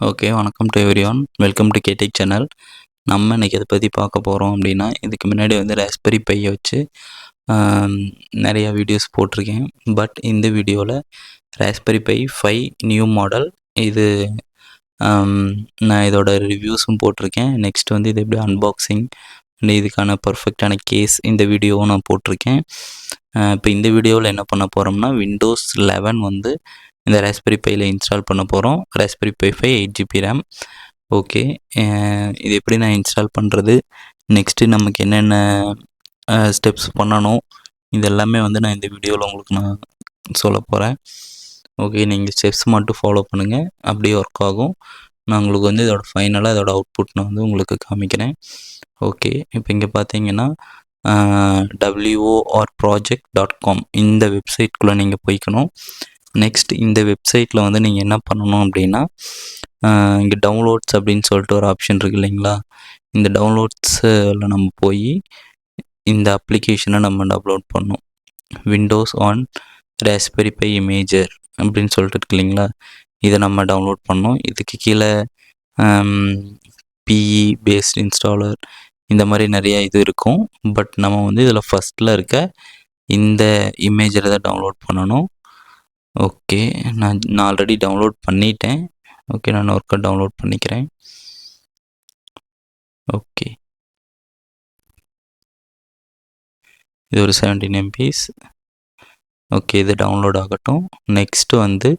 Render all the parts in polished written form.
Okay. வணக்கம் to everyone. Welcome to கேடெக் channel. நம்ம இன்னைக்கு எத பத்தி பார்க்க போறோம் அப்படின்னா, இதுக்கு முன்னாடி வந்து ராஸ்பெர்ரி பைய வச்சு ஆம், நெறைய வீடியோஸ் போட்டிருக்கேன். பட் இந்த வீடியோல ராஸ்பெர்ரி பை 5 நியூ மாடல் இது ஆம், நான் இதோட ரிவ்யூஸும் போட்டிருக்கேன். நெக்ஸ்ட் வந்து இது எப்படி அன்பாக்சிங் இதுக்கான பர்ஃபெக்டான கேஸ் இந்த வீடியோவும் நான் போட்டிருக்கேன். இப்போ இந்த வீடியோவில் என்ன பண்ண போகிறோம்னா, விண்டோஸ் 11 வந்து இந்த ராஸ்பெர்ரி பையில் இன்ஸ்டால் பண்ண போகிறோம். Raspberry Pi 5 8 GB RAM. Okay. இது எப்படி நான் இன்ஸ்டால் பண்ணுறது, நெக்ஸ்ட்டு நமக்கு என்னென்ன ஸ்டெப்ஸ் பண்ணணும், இது எல்லாமே வந்து நான் இந்த வீடியோவில் உங்களுக்கு நான் சொல்ல போகிறேன். ஓகே, நீங்கள் ஸ்டெப்ஸ் மட்டும் ஃபாலோ பண்ணுங்கள், அப்படியே ஒர்க் ஆகும். நான் உங்களுக்கு வந்து இதோட ஃபைனலாக இதோட அவுட்புட் நான் வந்து உங்களுக்கு காமிக்கிறேன். ஓகே, இப்போ இங்கே பார்த்தீங்கன்னா worproject.com இந்த வெப்சைட்குள்ளே நீங்கள் போய்க்கணும். நெக்ஸ்ட் இந்த வெப்சைட்டில் வந்து நீங்கள் என்ன பண்ணணும் அப்படின்னா, இங்கே டவுன்லோட்ஸ் அப்படின்னு சொல்லிட்டு ஒரு ஆப்ஷன் இருக்குது இல்லைங்களா, இந்த டவுன்லோட்ஸில் நம்ம போய் இந்த அப்ளிகேஷனை நம்ம டவுன்லோட் பண்ணணும். Windows on Raspberry Pi imager அப்படின்னு சொல்லிட்டு இருக்கு இல்லைங்களா, இதை நம்ம டவுன்லோட் பண்ணோம். இதுக்கு கீழே பிஇ பேஸ்ட் இன்ஸ்டாலர் இந்த மாதிரி நிறைய இது இருக்கும். பட் நம்ம வந்து இதில் ஃபஸ்ட்டில் இருக்க இந்த இமேஜரை தான் டவுன்லோட் பண்ணணும். ஓகே, நான் ஆல்ரெடி டவுன்லோட் பண்ணிட்டேன். ஓகே, நான் ஒர்க்கை டவுன்லோட் பண்ணிக்கிறேன். ஓகே, இது ஒரு 17 MBs. ஓகே, இது டவுன்லோட் ஆகட்டும். நெக்ஸ்ட்டு வந்து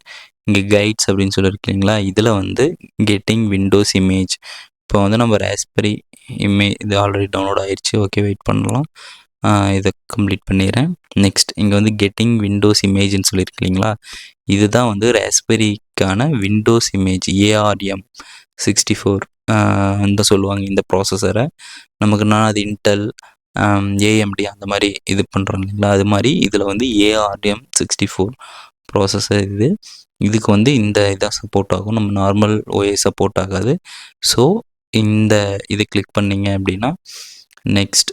இங்கே கைட்ஸ் அப்படின்னு சொல்லியிருக்கு இல்லைங்களா, இதில் வந்து கெட்டிங் விண்டோஸ் இமேஜ். இப்போ வந்து நம்ம ராஸ்பெர்ரி இது ஆல்ரெடி டவுன்லோட் ஆயிடுச்சு. ஓகே, வெயிட் பண்ணலாம். இதை கம்ப்ளீட் பண்ணிடுறேன். நெக்ஸ்ட் இங்கே வந்து கெட்டிங் விண்டோஸ் இமேஜ்னு சொல்லியிருக்கு இல்லைங்களா, இதுதான் வந்து ராஸ்பெர்ரிக்கான விண்டோஸ் இமேஜ் ARM 64 அந்த சொல்லுவாங்க இந்த ப்ராசஸரை. நமக்குன்னா அது இன்டெல் AMD அந்த மாதிரி இது பண்ணுறாங்க இல்லைங்களா, அது மாதிரி இதில் வந்து ARM 64 ப்ராசஸர் இது. இதுக்கு வந்து இந்த இதாக சப்போர்ட் ஆகும், நம்ம நார்மல் OS சப்போர்ட் ஆகாது. ஸோ இந்த இது கிளிக் பண்ணிங்க அப்படின்னா, நெக்ஸ்ட்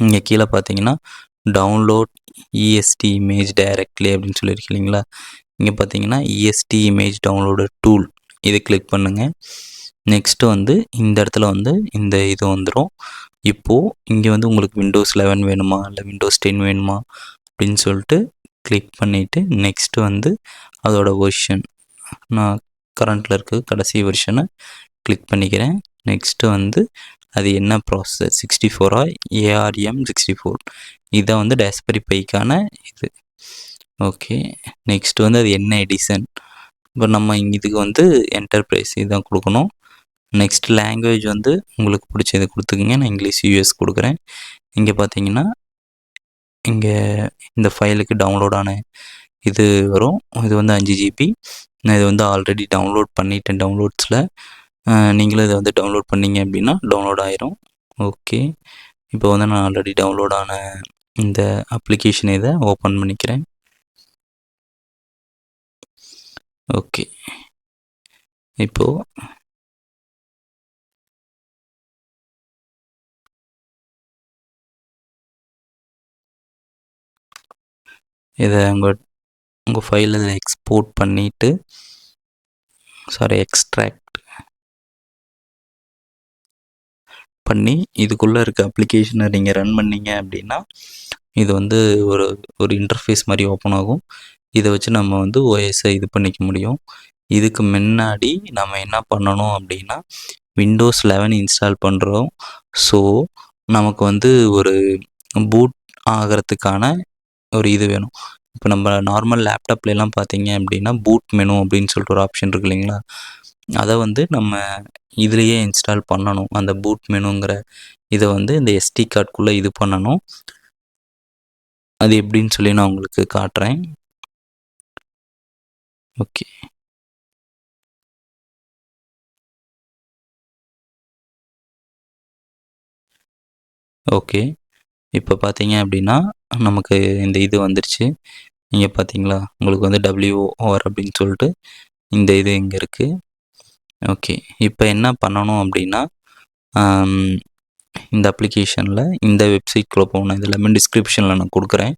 இங்கே கீழே பார்த்தீங்கன்னா டவுன்லோட் EST இமேஜ் டைரக்ட்லி அப்படின்னு சொல்லியிருக்கு இல்லைங்களா, இங்கே பார்த்தீங்கன்னா EST இமேஜ் டவுன்லோடர் டூல் இதை கிளிக் பண்ணுங்கள். நெக்ஸ்ட்டு வந்து இந்த இடத்துல வந்து இந்த இது வந்துடும். இப்போது இங்கே வந்து உங்களுக்கு விண்டோஸ் 11 வேணுமா இல்லை விண்டோஸ் 10 வேணுமா அப்படின்னு சொல்லிட்டு கிளிக் பண்ணிவிட்டு நெக்ஸ்ட்டு வந்து அதோட வெர்ஷன் நான் கரண்ட்டில் இருக்க கடைசி வெர்ஷனை கிளிக் பண்ணிக்கிறேன். நெக்ஸ்ட்டு வந்து அது என்ன ப்ராசஸர் 64 ARM 64 இதை வந்து ராஸ்பெர்ரி பைக்கான இது. ஓகே, நெக்ஸ்ட் வந்து அது என்ன எடிசன், இப்போ நம்ம இதுக்கு வந்து என்டர்பிரைஸ் இதுதான் கொடுக்கணும். நெக்ஸ்ட் லாங்குவேஜ் வந்து உங்களுக்கு பிடிச்சது கொடுத்துக்குங்க. நான் இங்கிலீஷ் US கொடுக்குறேன். இங்கே பார்த்தீங்கன்னா இங்கே இந்த ஃபைலுக்கு டவுன்லோட் ஆன இது வரும். இது வந்து 5 GB. நான் இது வந்து ஆல்ரெடி டவுன்லோட் பண்ணிட்டேன் டவுன்லோட்ஸில். நீங்களும் இதை வந்து டவுன்லோட் பண்ணிங்க அப்படின்னா டவுன்லோட் ஆயிரும். ஓகே, இப்போ வந்து நான் ஆல்ரெடி டவுன்லோட் ஆன இந்த அப்ளிகேஷன் இதை ஓப்பன் பண்ணிக்கிறேன். ஓகே, இப்போது இதை உங்கள் ஃபைல் இதில் எக்ஸ்போர்ட் பண்ணிவிட்டு எக்ஸ்ட்ராக்ட் பண்ணி இதுக்குள்ளே இருக்க அப்ளிகேஷனை நீங்கள் ரன் பண்ணிங்க அப்படின்னா இது வந்து ஒரு இன்டர்ஃபேஸ் மாதிரி ஓப்பன் ஆகும். இதை வச்சு நம்ம வந்து OSஐ இது பண்ணிக்க முடியும். இதுக்கு முன்னாடி நம்ம என்ன பண்ணணும் அப்படின்னா, விண்டோஸ் 11 இன்ஸ்டால் பண்ணுறோம். ஸோ நமக்கு வந்து ஒரு பூட் ஆகிறதுக்கான ஒரு இது வேணும். இப்போ நம்ம நார்மல் லேப்டாப்லாம் பார்த்தீங்க அப்படின்னா பூட் மெனு அப்படின்னு சொல்லிட்டு ஒரு ஆப்ஷன் இருக்கு இல்லைங்களா, அதை வந்து நம்ம இதுலேயே இன்ஸ்டால் பண்ணணும். அந்த பூட் மெனுங்கிற இதை வந்து இந்த SD கார்டுக்குள்ளே இது பண்ணணும். அது எப்படின்னு சொல்லி நான் உங்களுக்கு காட்டுறேன். ஓகே, ஓகே, இப்போ பார்த்தீங்க அப்படின்னா நமக்கு இந்த இது வந்துருச்சு. இங்கே பார்த்தீங்களா, உங்களுக்கு வந்து WOR அப்படின்னு சொல்லிட்டு இந்த இது இங்கே இருக்குது. ஓகே, இப்போ என்ன பண்ணணும் அப்படின்னா, இந்த அப்ளிகேஷனில் இந்த வெப்சைட்குள்ளே போகணும். இது எல்லாமே டிஸ்கிரிப்ஷனில் நான் கொடுக்குறேன்.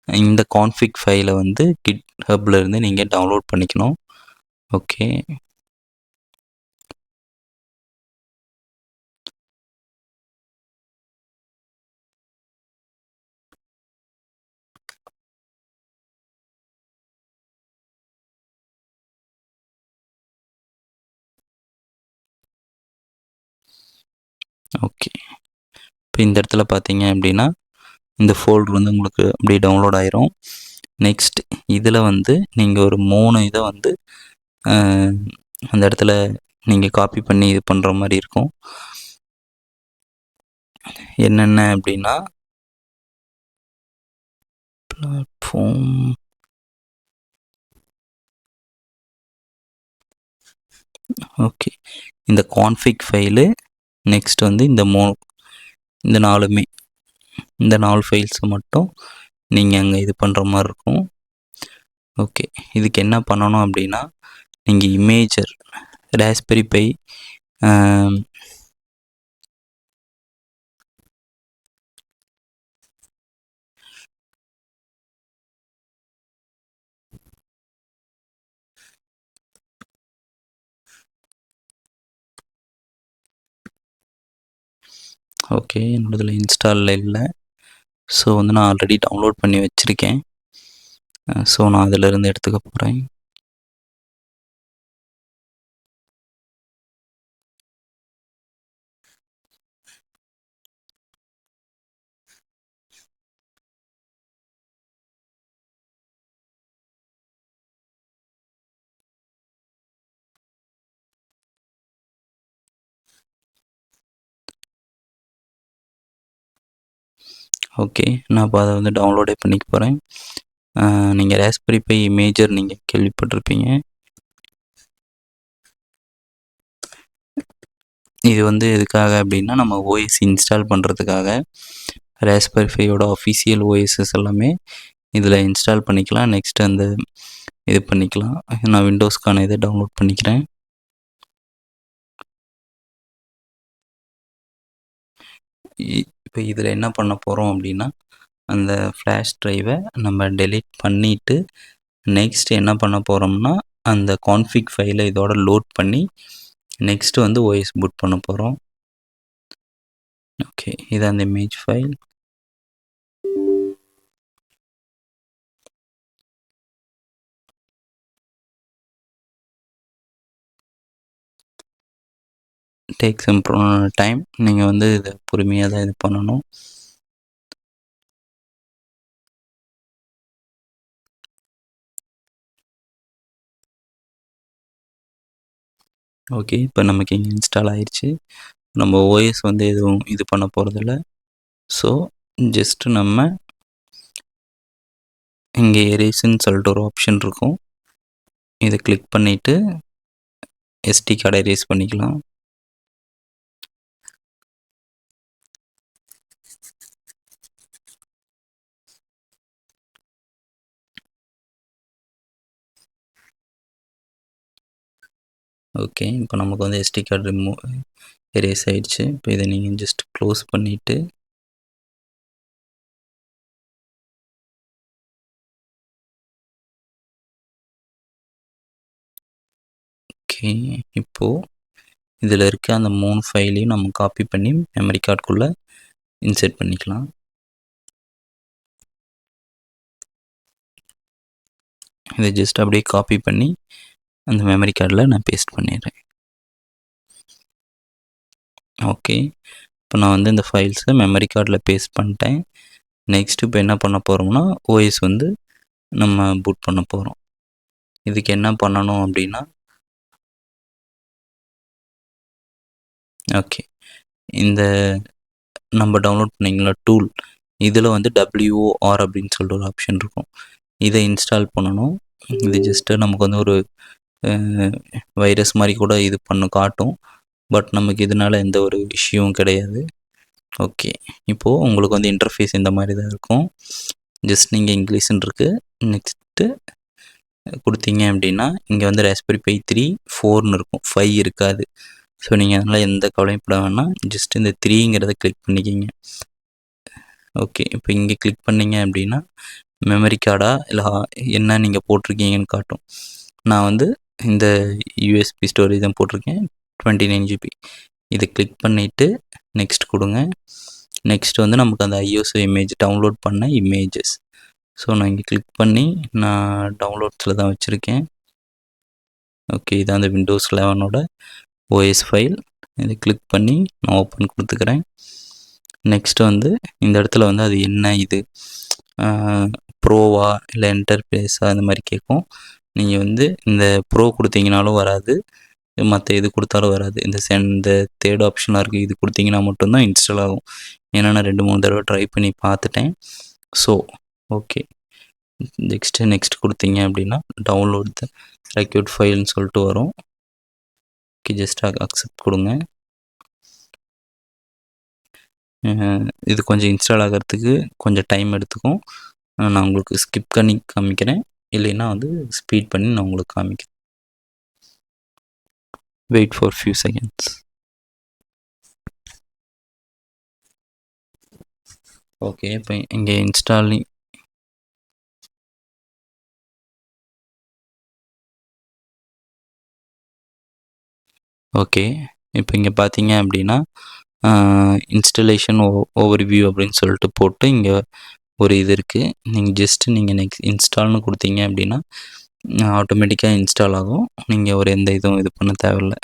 இந்த கான்ஃபிக் ஃபைலை வந்து GitHubல இருந்து நீங்கள் டவுன்லோட் பண்ணிக்கணும். Okay, okay. இப்போ இந்த இடத்துல பார்த்தீங்க அப்படின்னா, இந்த ஃபோல்டர் வந்து உங்களுக்கு அப்படியே டவுன்லோட் ஆயிரும். நெக்ஸ்ட் இதில் வந்து நீங்கள் ஒரு 3 இதை வந்து அந்த இடத்துல நீங்கள் காப்பி பண்ணி இது பண்ணுற மாதிரி இருக்கும். என்னென்ன அப்படின்னா, பிளாட்ஃபார்ம், ஓகே, இந்த கான்ஃபிக் ஃபைலு, நெக்ஸ்ட் வந்து இந்த 4மே, இந்த 4 ஃபைல்ஸை மட்டும் நீங்கள் அங்கே இது பண்ணுற மாதிரி இருக்கும். ஓகே, இதுக்கு என்ன பண்ணணும் அப்படின்னா, நீங்கள் இமேஜர் ராஸ்பெரி பை ஓகே, என்னோடதில் இன்ஸ்டாலில் இல்லை. ஸோ வந்து நான் ஆல்ரெடி டவுன்லோட் பண்ணி வச்சுருக்கேன். ஸோ நான் அதிலிருந்து எடுத்துக்க போகிறேன். ஓகே, நான் இப்போ அதை வந்து டவுன்லோடே பண்ணிக்க போகிறேன். நீங்கள் ராஸ்பெரி பை இமேஜர் நீங்கள் கேள்விப்பட்டிருப்பீங்க. இது வந்து எதுக்காக அப்படின்னா, நம்ம ஓஎஸ் இன்ஸ்டால் பண்ணுறதுக்காக. ராஸ்பெரி பையோட அஃபிஷியல் ஓஎஸ்எஸ் எல்லாமே இதில் இன்ஸ்டால் பண்ணிக்கலாம். நெக்ஸ்ட் அந்த இது பண்ணிக்கலாம். நான் விண்டோஸ்க்கான இதை டவுன்லோட் பண்ணிக்கிறேன். இப்போ இதில் என்ன பண்ண போகிறோம் அப்படின்னா, அந்த ஃப்ளாஷ் ட்ரைவை நம்ம டெலீட் பண்ணிவிட்டு நெக்ஸ்ட் என்ன பண்ண போகிறோம்னா, அந்த கான்ஃபிக் ஃபைலை இதோட லோட் பண்ணி நெக்ஸ்ட்டு வந்து ஓஎஸ் பூட் பண்ண போகிறோம். ஓகே, இது அந்த image file. Take some time. நீங்கள் வந்து இதை பொறுமையாக தான் இது பண்ணணும். ஓகே, இப்போ நமக்கு இங்கே இன்ஸ்டால் ஆயிடுச்சு. நம்ம ஓஎஸ் வந்து எதுவும் இது பண்ண போகிறதில்ல. ஸோ ஜஸ்ட்டு நம்ம இங்கே எரேஸ்ன்னு சொல்லிட்டு ஒரு ஆப்ஷன் இருக்கும். இதை கிளிக் பண்ணிவிட்டு எஸ்டி கார்டை எரேஸ் பண்ணிக்கலாம். ஓகே, இப்போ நமக்கு வந்து எஸ்டி கார்டு எரேஸ் ஆகிடுச்சு. இப்போ இதை நீங்கள் ஜஸ்ட் க்ளோஸ் பண்ணிவிட்டு ஓகே, இப்போது இதில் இருக்க அந்த 3 ஃபைலையும் நம்ம காப்பி பண்ணி மெமரி கார்டுக்குள்ளே இன்செர்ட் பண்ணிக்கலாம். இதை ஜஸ்ட் அப்படியே காப்பி பண்ணி அந்த மெமரி கார்டில் நான் பேஸ்ட் பண்ணிடுறேன். ஓகே, இப்போ நான் வந்து இந்த ஃபைல்ஸை மெமரி கார்டில் பேஸ்ட் பண்ணிட்டேன். நெக்ஸ்ட் இப்போ என்ன பண்ண போகிறோம்னா, ஓஎஸ் வந்து நம்ம பூட் பண்ண போகிறோம். இதுக்கு என்ன பண்ணணும் அப்படின்னா, ஓகே, இந்த நம்ம டவுன்லோட் பண்ணிங்களா டூல், இதில் வந்து WOR அப்படின்னு சொல்லிட்டு ஒரு ஆப்ஷன் இருக்கும். இதை இன்ஸ்டால் பண்ணணும். இது ஜஸ்ட்டு நமக்கு வந்து ஒரு வைரஸ் மாதிரி கூட இது காட்டும். பட் நமக்கு இதனால் எந்த ஒரு இஷ்யூவும் கிடையாது. ஓகே, இப்போது உங்களுக்கு வந்து இன்டர்ஃபேஸ் இந்த மாதிரி தான் இருக்கும். ஜஸ்ட் நீங்கள் இங்கிலீஷ்ன்னு இருக்குது. நெக்ஸ்ட்டு கொடுத்தீங்க அப்படின்னா, இங்கே வந்து ராஸ்பெரி பை 3, 4ன்னு இருக்கும். 5 இருக்காது. ஸோ நீங்கள் அதனால் எந்த கவலையும் பட வேணாம். ஜஸ்ட் இந்த 3ங்கிறத கிளிக் பண்ணிக்கிங்க. ஓகே, இப்போ இங்கே கிளிக் பண்ணிங்க அப்படின்னா மெமரி கார்டா இல்லை என்ன நீங்கள் போட்டிருக்கீங்கன்னு காட்டும். நான் வந்து இந்த யூஎஸ்பி ஸ்டோரேஜ் தான் போட்டிருக்கேன், 29 GB. இதை கிளிக் பண்ணிவிட்டு நெக்ஸ்ட் கொடுங்க. நெக்ஸ்ட் வந்து நமக்கு அந்த ஐஎஸ்ஓ இமேஜ் டவுன்லோட் பண்ண இமேஜஸ். ஸோ நான் இங்கே கிளிக் பண்ணி நான் டவுன்லோட்ஸில் தான் வச்சுருக்கேன். ஓகே, இதான் அந்த விண்டோஸ் 11ஓட ஓஎஸ் ஃபைல். இதை கிளிக் பண்ணி நான் ஓப்பன் கொடுத்துக்கிறேன். நெக்ஸ்ட்டு வந்து இந்த இடத்துல வந்து அது என்ன இது ப்ரோவா இல்லை என்டர்பிரைஸா அந்த மாதிரி கேட்கும். நீங்கள் வந்து இந்த ப்ரோ கொடுத்தீங்கனாலும் வராது, மற்ற இது கொடுத்தாலும் வராது. இந்த தேர்ட் ஆப்ஷனாக இருக்குது, இது கொடுத்தீங்கன்னா மட்டும்தான் இன்ஸ்டால் ஆகும். ஏன்னா நான் 2-3 தடவை ட்ரை பண்ணி பார்த்துட்டேன். ஸோ ஓகே, நெக்ஸ்ட் கொடுத்தீங்க அப்படின்னா டவுன்லோட் த ரெக்யூட் ஃபைல்னு சொல்லிட்டு வரும். ஓகே, ஜஸ்ட் அக்செப்ட் கொடுங்க. இது கொஞ்சம் இன்ஸ்டால் ஆகிறதுக்கு கொஞ்சம் டைம் எடுத்துக்கும். நான் உங்களுக்கு ஸ்கிப் பண்ணி காமிக்கிறேன், இல்லைன்னா வந்து ஸ்பீட் பண்ணி நான் உங்களுக்கு காமிக்கிறேன். Wait for few seconds. Okay, இப்போ இங்கே இன்ஸ்டாலிங் ஓகே, இப்போ இங்கே பார்த்தீங்க அப்படின்னா இன்ஸ்டலேஷன் ஓவர்வியூ அப்படின்னு சொல்லிட்டு போட்டு இங்கே ஒரு இது இருக்குது. நீங்கள் நெக்ஸ்ட் இன்ஸ்டால்னு கொடுத்தீங்க அப்படின்னா ஆட்டோமேட்டிக்காக இன்ஸ்டால் ஆகும். நீங்கள் ஒரு எந்த இதுவும் இது பண்ண தேவையில்ல.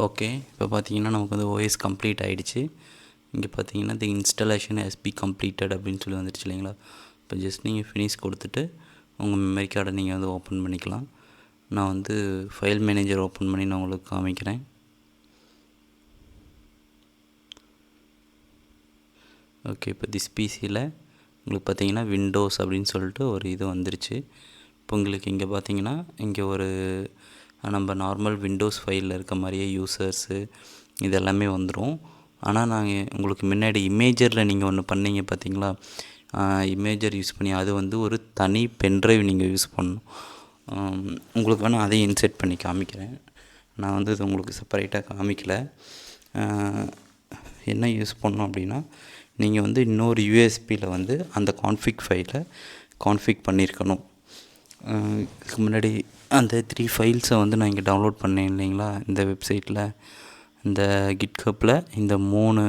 ஓகே, இப்போ பார்த்தீங்கன்னா நமக்கு வந்து ஓஎஸ் கம்ப்ளீட் ஆகிடுச்சு. இங்கே பார்த்தீங்கன்னா தி இன்ஸ்டாலேஷன் ஹஸ் பி கம்ப்ளீட்டட் அப்படின்னு சொல்லி வந்துடுச்சு இல்லைங்களா. இப்போ ஜஸ்ட் நீங்கள் ஃபினிஷ் கொடுத்துட்டு உங்கள் மெமரி கார்டை நீங்கள் வந்து ஓப்பன் பண்ணிக்கலாம். நான் வந்து ஃபைல் மேனேஜர் ஓப்பன் பண்ணி நான் உங்களுக்கு காமிக்கிறேன். ஓகே, இப்போ திஸ் பிசியில் உங்களுக்கு பார்த்தீங்கன்னா விண்டோஸ் அப்படின்னு சொல்லிட்டு ஒரு இது வந்துருச்சு. இப்போ உங்களுக்கு இங்கே பார்த்தீங்கன்னா இங்கே ஒரு நம்ம நார்மல் விண்டோஸ் ஃபைலில் இருக்க மாதிரியே யூசர்ஸு இது எல்லாமே வந்துடும். ஆனால் நாங்கள் உங்களுக்கு முன்னாடி இமேஜரில் நீங்கள் ஒன்று பண்ணீங்க பார்த்தீங்களா, இமேஜர் யூஸ் பண்ணி அது வந்து ஒரு தனி பென்ட்ரைவ் நீங்கள் யூஸ் பண்ணணும். உங்களுக்கு வேணால் அதையும் இன்செர்ட் பண்ணி காமிக்கிறேன். நான் வந்து இது உங்களுக்கு செப்பரேட்டாக காமிக்கலை. என்ன யூஸ் பண்ணோம் அப்படின்னா, நீங்கள் வந்து இன்னொரு யூஎஸ்பியில் வந்து அந்த கான்ஃபிக் ஃபைலை கான்ஃபிக் பண்ணியிருக்கணும். இதுக்கு முன்னாடி அந்த 3 ஃபைல்ஸை வந்து நான் இங்கே டவுன்லோட் பண்ணேன் இல்லைங்களா, இந்த வெப்சைட்டில் இந்த கிட்ஹப்பில் இந்த 3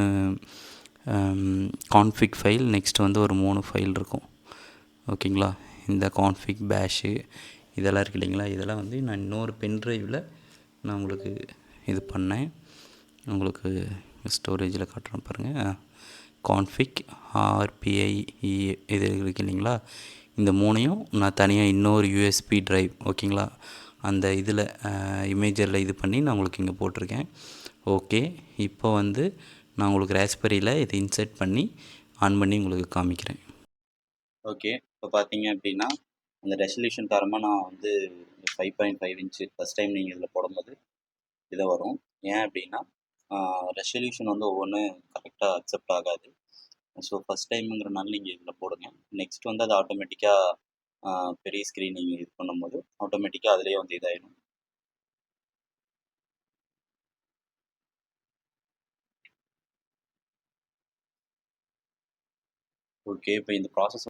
கான்ஃபிக் ஃபைல், நெக்ஸ்ட் வந்து ஒரு 3 ஃபைல் இருக்கும் ஓகேங்களா. இந்த கான்ஃபிக் பேஷு இதெல்லாம் இருக்குது இல்லைங்களா, இதெல்லாம் வந்து நான் இன்னொரு பென்ட்ரைவில் நான் உங்களுக்கு இது பண்ணேன். உங்களுக்கு ஸ்டோரேஜில் காட்டுறேன் பாருங்கள். கான்ஃபிக் ஆர்பிஐஇ இது இருக்குது இல்லைங்களா, இந்த 3ஐயும் நான் தனியாக இன்னொரு யூஎஸ்பி ட்ரைவ் ஓகேங்களா அந்த இதில் இமேஜரில் இது பண்ணி நான் உங்களுக்கு இங்கே போட்டிருக்கேன். ஓகே, இப்போ வந்து நான் உங்களுக்கு ராஸ்பெரியில் இதை இன்செர்ட் பண்ணி ஆன் பண்ணி உங்களுக்கு காமிக்கிறேன். ஓகே, இப்போ பார்த்தீங்க அப்படின்னா அந்த ரெசல்யூஷன் காரணமாக நான் வந்து 5.5 இன்ச்சு ஃபஸ்ட் டைம் நீங்கள் இதில் போடும்போது இதை வரும். ஏன் அப்படின்னா ரெசல்யூஷன் வந்து ஒவ்வொன்றும் கரெக்டாக அக்செப்ட் ஆகாது. ஸோ ஃபஸ்ட் டைமுங்கிறனால நீங்கள் இதில் போடுங்க. நெக்ஸ்ட் வந்து அது ஆட்டோமேட்டிக்காக பெரிய ஸ்க்ரீன் நீங்கள் இது பண்ணும்போது ஆட்டோமேட்டிக்காக அதிலே வந்து இதாகிடும். ஓகே, இப்போ இந்த ப்ராசஸ்